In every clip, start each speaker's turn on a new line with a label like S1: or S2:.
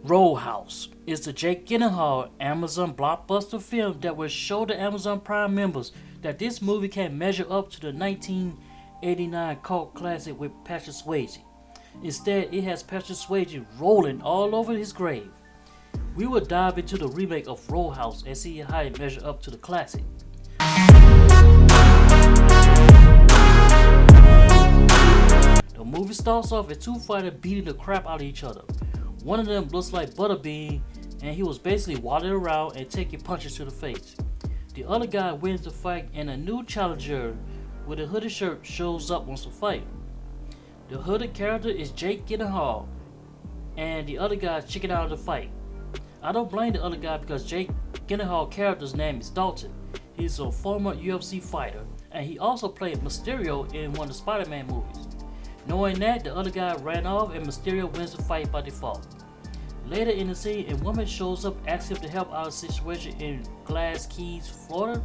S1: Roadhouse is the Jake Gyllenhaal Amazon blockbuster film that will show the Amazon Prime members that this movie can measure up to the 1989 cult classic with Patrick Swayze. Instead, it has Patrick Swayze rolling all over his grave. We will dive into the remake of Roadhouse and see how it measures up to the classic. The movie starts off with two fighters beating the crap out of each other. One of them looks like Butterbean, and he was basically waddling around and taking punches to the face. The other guy wins the fight, and a new challenger with a hooded shirt shows up wants to fight. The hooded character is Jake Gyllenhaal, and the other guy is checking out of the fight. I don't blame the other guy because Jake Gyllenhaal character's name is Dalton. He's a former UFC fighter, and he also played Mysterio in one of the Spider-Man movies. Knowing that, the other guy ran off and Mysterio wins the fight by default. Later in the scene, a woman shows up asking him to help out a situation in Glass Keys, Florida.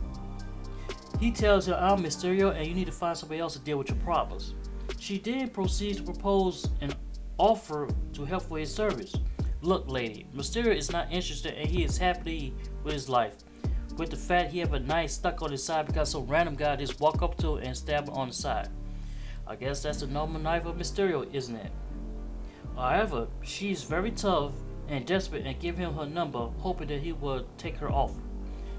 S1: He tells her, "I'm Mysterio and you need to find somebody else to deal with your problems." She then proceeds to propose an offer to help for his service. "Look, lady, Mysterio is not interested and he is happy with his life. With the fact he have a knife stuck on his side because some random guy just walk up to him and stab him on the side. I guess that's the normal knife of Mysterio, isn't it?" However, she's very tough and desperate and give him her number, hoping that he will take her offer.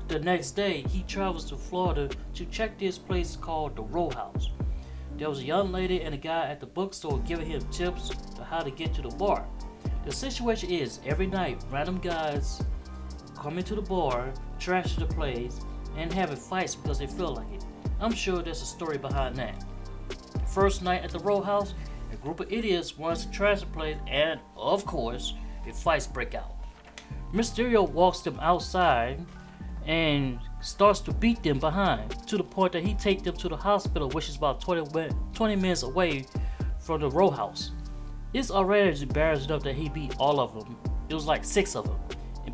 S1: The next day, he travels to Florida to check this place called the Roadhouse. There was a young lady and a guy at the bookstore giving him tips on how to get to the bar. The situation is, every night, random guys come into the bar, trash the place, and having fights because they feel like it. I'm sure there's a story behind that. First night at the Roadhouse, a group of idiots wants to trash the place, and of course, the fights break out. Mysterio walks them outside and starts to beat them behind, to the point that he takes them to the hospital, which is about 20 minutes away from the Roadhouse. It's already embarrassing enough that he beat all of them. It was like 6 of them.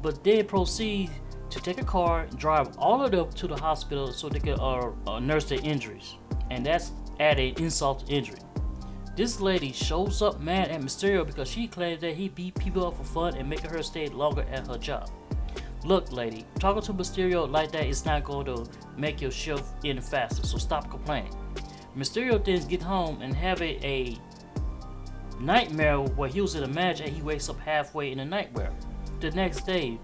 S1: But then proceeds to take a car and drive all of them to the hospital so they can nurse their injuries. And that's added insult to injury. This lady shows up mad at Mysterio because she claims that he beat people up for fun and making her stay longer at her job. Look, lady, talking to Mysterio like that is not going to make your shift end faster, so stop complaining. Mysterio then gets home and have a nightmare where he was in a match and he wakes up halfway in a nightmare. The next day,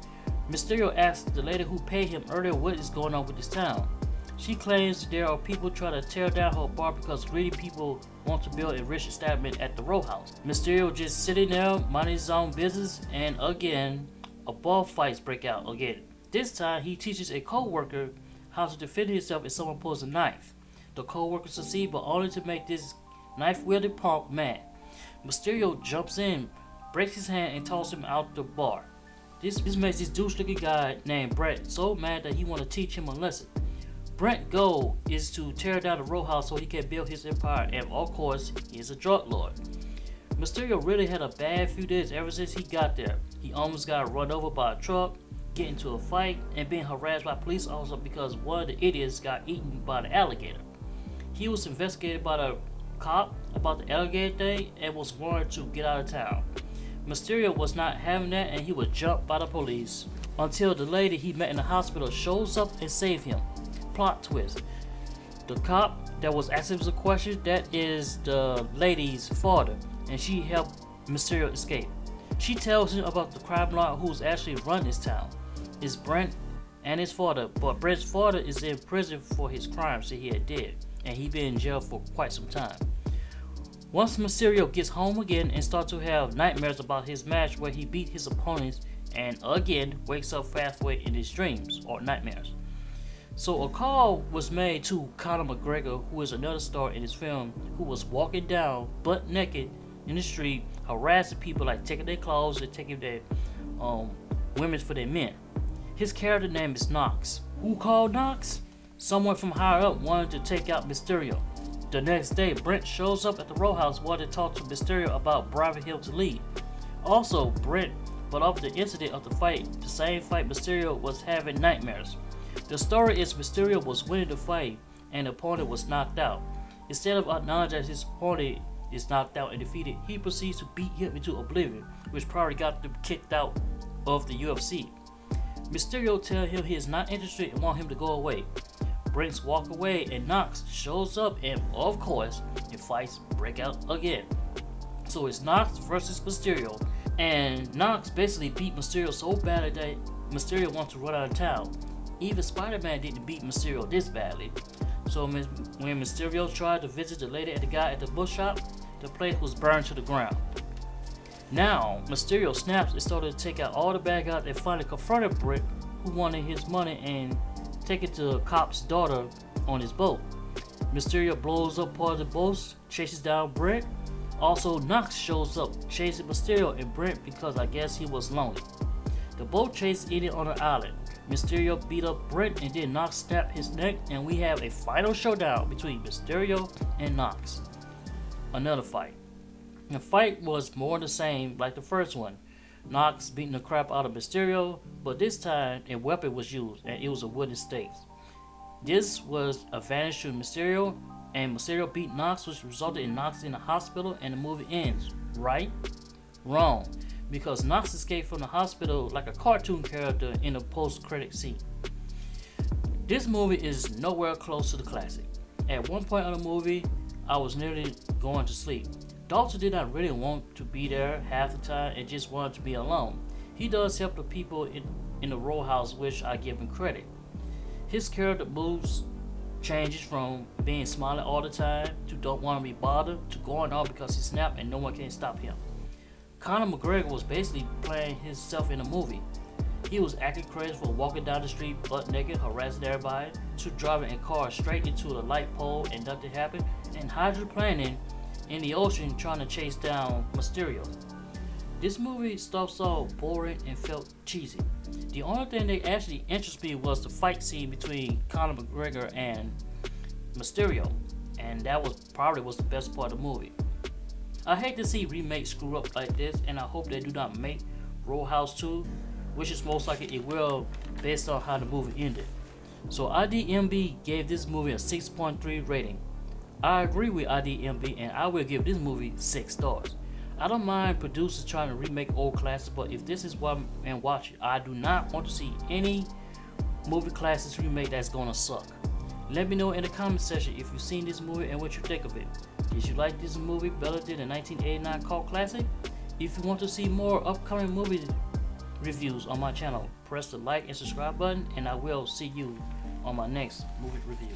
S1: Mysterio asks the lady who paid him earlier what is going on with this town. She claims there are people trying to tear down her bar because greedy people want to build a rich establishment at the Roadhouse. Mysterio just sitting there minding his own business, and again, a bar fights break out again. This time, he teaches a co-worker how to defend himself if someone pulls a knife. The co-worker succeeds, but only to make this knife-wielding punk mad. Mysterio jumps in, breaks his hand, and tosses him out the bar. This makes this douche-looking guy named Brett so mad that he wants to teach him a lesson. Brent's goal is to tear down the Roadhouse so he can build his empire, and of course, he is a drug lord. Mysterio really had a bad few days ever since he got there. He almost got run over by a truck, get into a fight, and being harassed by police officers because one of the idiots got eaten by the alligator. He was investigated by the cop about the alligator thing and was warned to get out of town. Mysterio was not having that and he was jumped by the police until the lady he met in the hospital shows up and saves him. Plot twist. The cop that was asking him a question, that is the lady's father, and she helped Mysterio escape. She tells him about the crime lord who's actually run this town. It's Brent and his father, but Brent's father is in prison for his crimes that he had did, and he been in jail for quite some time. Once Mysterio gets home again and starts to have nightmares about his match where he beat his opponents, and again wakes up halfway in his dreams or nightmares. So a call was made to Conor McGregor, who is another star in this film, who was walking down butt naked in the street, harassing people, like taking their clothes and taking their women for their men. His character name is Knox. Who called Knox? Someone from higher up wanted to take out Mysterio. The next day, Brent shows up at the Roadhouse wanting to talk to Mysterio about bribing him to leave. Also, Brent brought up the incident of the fight, the same fight Mysterio was having nightmares. The story is Mysterio was winning the fight and the opponent was knocked out. Instead of acknowledging that his opponent is knocked out and defeated, he proceeds to beat him into oblivion, which probably got them kicked out of the UFC. Mysterio tells him he is not interested and want him to go away. Brent walk away and Knox shows up, and of course, the fights break out again. So it's Knox versus Mysterio, and Knox basically beat Mysterio so badly that Mysterio wants to run out of town. Even Spider-Man didn't beat Mysterio this badly. So when Mysterio tried to visit the lady and the guy at the book shop, the place was burned to the ground. Now, Mysterio snaps and started to take out all the bad guys and finally confronted Brent, who wanted his money and take it to a cop's daughter on his boat. Mysterio blows up part of the boat, chases down Brent. Also, Knox shows up, chasing Mysterio and Brent because I guess he was lonely. The boat chase ended on an island. Mysterio beat up Brent and then Knox snapped his neck, and we have a final showdown between Mysterio and Knox. Another fight. The fight was more the same like the first one. Knox beating the crap out of Mysterio, but this time a weapon was used and it was a wooden stake. This was advantage to Mysterio, and Mysterio beat Knox, which resulted in Knox in the hospital, and the movie ends. Right? Wrong. Because Knox escaped from the hospital like a cartoon character in a post-credit scene. This movie is nowhere close to the classic. At one point in the movie, I was nearly going to sleep. Dalton did not really want to be there half the time and just wanted to be alone. He does help the people in the Roadhouse, which I give him credit. His character moves changes from being smiling all the time to don't want to be bothered to going on because he snapped and no one can stop him. Conor McGregor was basically playing himself in the movie. He was acting crazy for walking down the street butt naked, harassing everybody, to driving a car straight into the light pole and nothing happened, and hydroplaning in the ocean trying to chase down Mysterio. This movie starts off boring and felt cheesy. The only thing that actually interested me was the fight scene between Conor McGregor and Mysterio, and that was probably the best part of the movie. I hate to see remakes screw up like this, and I hope they do not make Roadhouse 2, which is most likely it will based on how the movie ended. So IDMB gave this movie a 6.3 rating. I agree with IDMB and I will give this movie 6 stars. I don't mind producers trying to remake old classics, but if this is what I'm watching, I do not want to see any movie classics remake that's gonna suck. Let me know in the comment section if you've seen this movie and what you think of it. Did you like this movie better than the 1989 cult classic? If you want to see more upcoming movie reviews on my channel, press the like and subscribe button, and I will see you on my next movie review.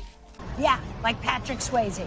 S2: Yeah, like Patrick Swayze.